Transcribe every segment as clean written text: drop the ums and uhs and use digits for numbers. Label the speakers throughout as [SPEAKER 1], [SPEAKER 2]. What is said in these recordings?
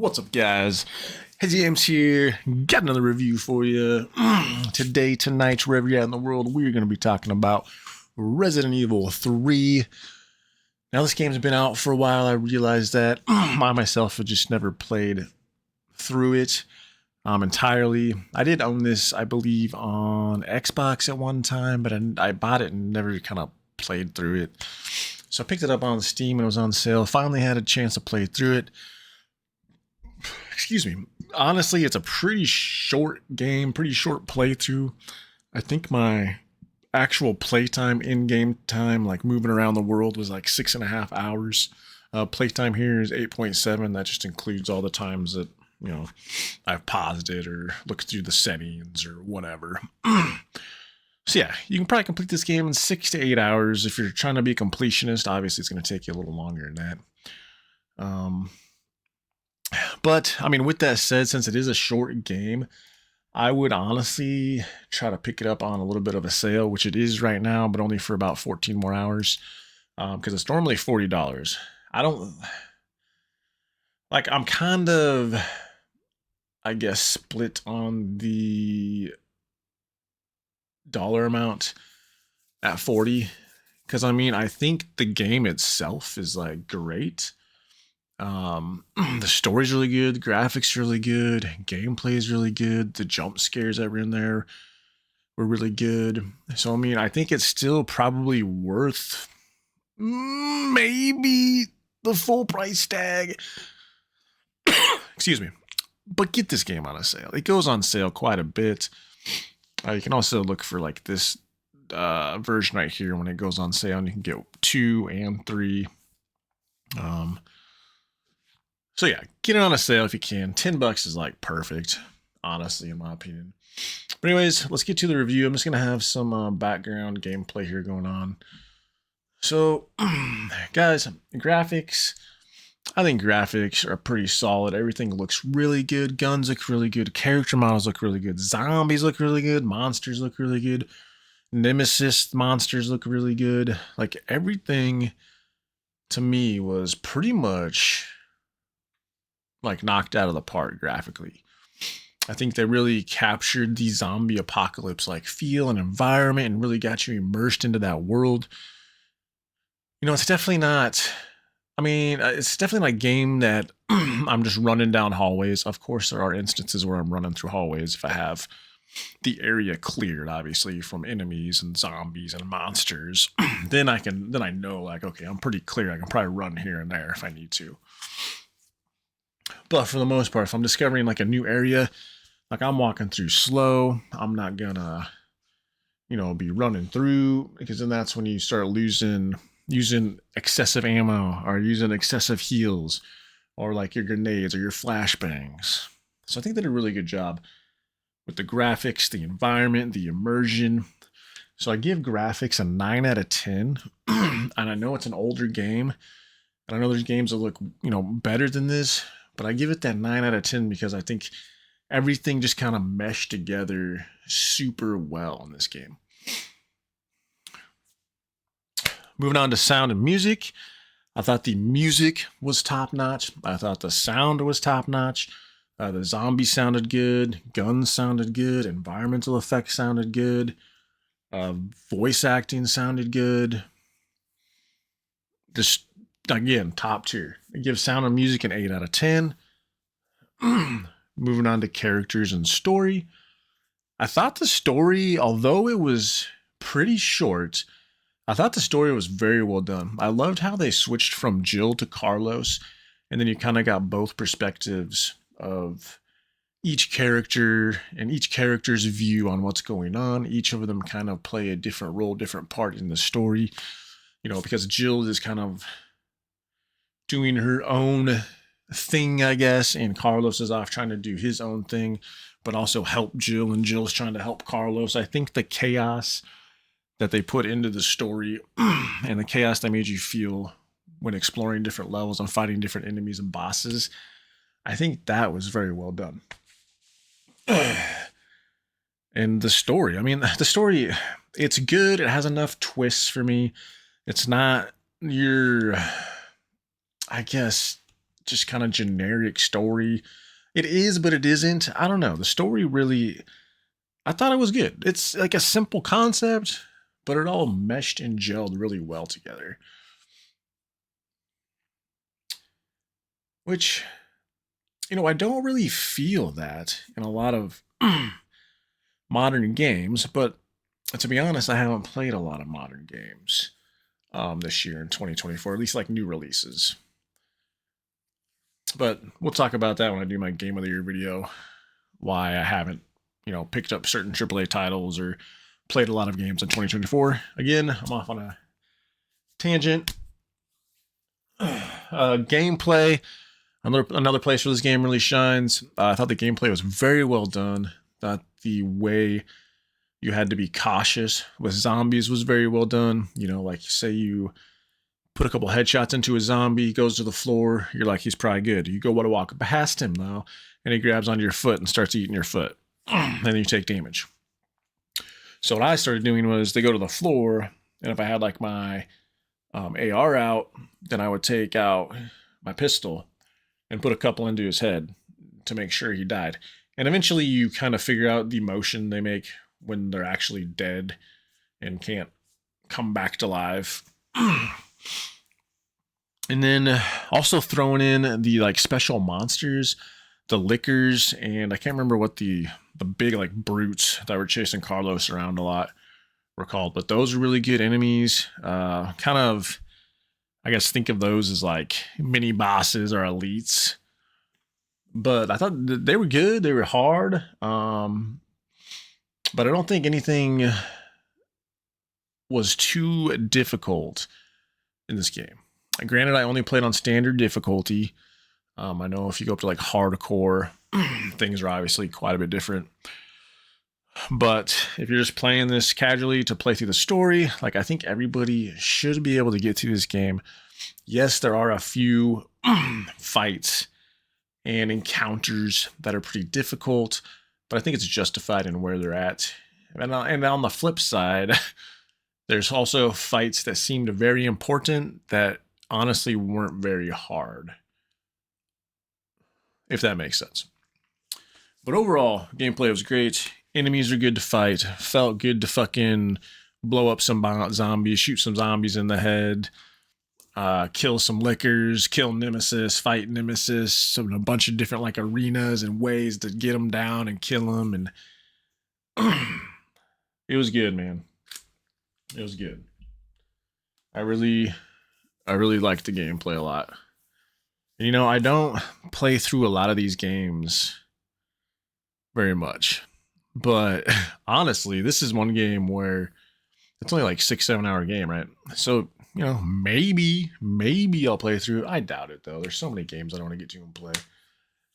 [SPEAKER 1] What's up, guys? Hazy James here. Got another review for you. Tonight's wherever you're at in the world, we're going to be talking about Resident Evil 3. Now, this game's been out for a while. I realized that I myself have just never played through it entirely. I did own this, I believe, on Xbox at one time, but I bought it and never kind of played through it. So I picked it up on Steam and it was on sale. Finally had a chance to play through it. Excuse me. Honestly, it's a pretty short game, pretty short playthrough. I think my actual playtime, in-game time, like moving around the world, was like 6.5 hours. Playtime here is 8.7. That just includes all the times that, I've paused it or looked through the settings or whatever. So yeah, you can probably complete this game in 6 to 8 hours. If you're trying to be a completionist, obviously it's going to take you a little longer than that. But, I mean, with that said, since it is a short game, I would honestly try to pick it up on a little bit of a sale, which it is right now, but only for about 14 more hours, because it's normally $40. I'm kind of, I guess, split on the dollar amount at 40, because, I mean, I think the game itself is, like, great. The story's really good, the graphics really good, gameplay is really good, the jump scares that were in there were really good. So I mean, I think it's still probably worth maybe the full price tag. Excuse me. But get this game on a sale. It goes on sale quite a bit. You can also look for like this version right here when it goes on sale, and you can get 2 and 3. So yeah, get it on a sale if you can. $10 is like perfect, honestly, in my opinion. But anyways, let's get to the review. I'm just gonna have some background gameplay here going on. So, guys, graphics. I think graphics are pretty solid. Everything looks really good. Guns look really good. Character models look really good. Zombies look really good. Monsters look really good. Nemesis monsters look really good. Like everything to me was pretty much like knocked out of the park graphically. I think they really captured the zombie apocalypse like feel and environment and really got you immersed into that world. It's definitely not, it's definitely not a game that I'm just running down hallways. Of course, there are instances where I'm running through hallways if I have the area cleared, obviously, from enemies and zombies and monsters. then I know, like, okay, I'm pretty clear. I can probably run here and there if I need to. But for the most part, if I'm discovering like a new area, like I'm walking through slow, I'm not gonna, be running through, because then that's when you start using excessive ammo or using excessive heals or like your grenades or your flashbangs. So I think they did a really good job with the graphics, the environment, the immersion. So I give graphics a 9 out of 10. And I know it's an older game, and I know there's games that look, better than this, but I give it that 9 out of 10 because I think everything just kind of meshed together super well in this game. Moving on to sound and music. I thought the music was top notch. I thought the sound was top notch. The zombies sounded good. Guns sounded good. Environmental effects sounded good. Voice acting sounded good. Just, again, top tier. I give sound and music an 8 out of 10. Moving on to characters and story. I thought the story, although it was pretty short, I thought the story was very well done. I loved how they switched from Jill to Carlos, and then you kind of got both perspectives of each character and each character's view on what's going on. Each of them kind of play a different role, different part in the story. Because Jill is kind of doing her own thing, I guess, and Carlos is off trying to do his own thing, but also help Jill, and Jill's trying to help Carlos. I think the chaos that they put into the story and the chaos they made you feel when exploring different levels and fighting different enemies and bosses, I think that was very well done. And the story, it's good. It has enough twists for me. It's not your, I guess, just kind of generic story. It is, but it isn't. I don't know. The story really, I thought it was good. It's like a simple concept, but it all meshed and gelled really well together. Which, I don't really feel that in a lot of modern games, but to be honest, I haven't played a lot of modern games this year in 2024, at least like new releases. But we'll talk about that when I do my Game of the Year video, why I haven't, picked up certain AAA titles or played a lot of games in 2024. Again, I'm off on a tangent. Gameplay, another place where this game really shines. I thought the gameplay was very well done. Thought the way you had to be cautious with zombies was very well done. Like say you put a couple headshots into a zombie, he goes to the floor, you're like, he's probably good. You go to walk past him though, and he grabs onto your foot and starts eating your foot. Then you take damage. So what I started doing was they go to the floor, and if I had like my AR out, then I would take out my pistol and put a couple into his head to make sure he died. And eventually you kind of figure out the motion they make when they're actually dead and can't come back to life. And then also throwing in the like special monsters, the lickers, and I can't remember what the big like brutes that were chasing Carlos around a lot were called, but those are really good enemies. Kind of, I guess, think of those as like mini bosses or elites. But I thought they were good. They were hard. But I don't think anything was too difficult in this game. Granted, I only played on standard difficulty. I know if you go up to like hardcore, things are obviously quite a bit different. But if you're just playing this casually to play through the story, like I think everybody should be able to get through this game. Yes, there are a few fights and encounters that are pretty difficult, but I think it's justified in where they're at. And on the flip side, there's also fights that seemed very important that honestly weren't very hard, if that makes sense. But overall, gameplay was great. Enemies are good to fight. Felt good to fucking blow up some zombies, shoot some zombies in the head, kill some lickers, kill Nemesis, fight Nemesis, so a bunch of different like arenas and ways to get them down and kill them. And it was good, man. It was good. I really liked the gameplay a lot. And, I don't play through a lot of these games very much. But honestly, this is one game where it's only like 6-7 hour game, right? So, maybe I'll play through. I doubt it though. There's so many games I don't want to get to and play.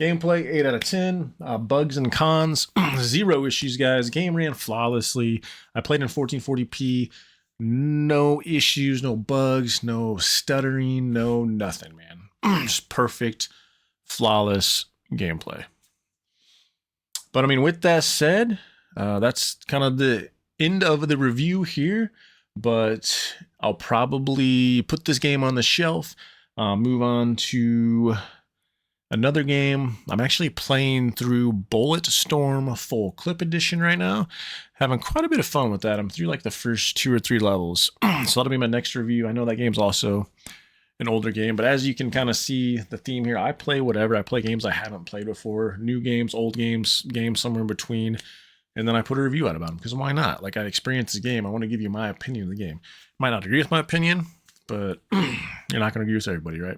[SPEAKER 1] Gameplay 8 out of 10. Bugs and cons, 0 issues, guys. Game ran flawlessly. I played in 1440p. No issues, no bugs, no stuttering, no nothing, man. Just perfect, flawless gameplay. But I mean, with that said, that's kind of the end of the review here. But I'll probably put this game on the shelf, move on to another game. I'm actually playing through Bulletstorm Full Clip Edition right now. Having quite a bit of fun with that. I'm through like the first 2 or 3 levels. So that'll be my next review. I know that game's also an older game, but as you can kind of see the theme here, I play whatever. I play games I haven't played before, new games, old games, games somewhere in between, and then I put a review out about them, because why not? Like, I experienced the game. I want to give you my opinion of the game. Might not agree with my opinion, but you're not going to agree with everybody, right?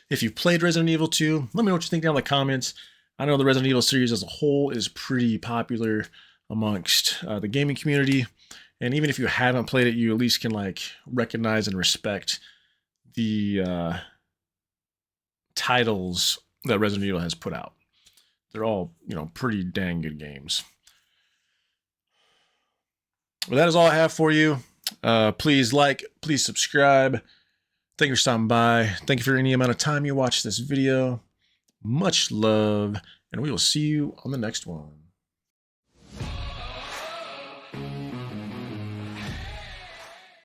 [SPEAKER 1] If you've played Resident Evil 2, let me know what you think down in the comments. I know the Resident Evil series as a whole is pretty popular amongst the gaming community, and even if you haven't played it, you at least can like recognize and respect the titles that Resident Evil has put out. They're all, pretty dang good games. Well, that is all I have for you. Please like, please subscribe. Thank you for stopping by. Thank you for any amount of time you watch this video. Much love, and we will see you on the next one.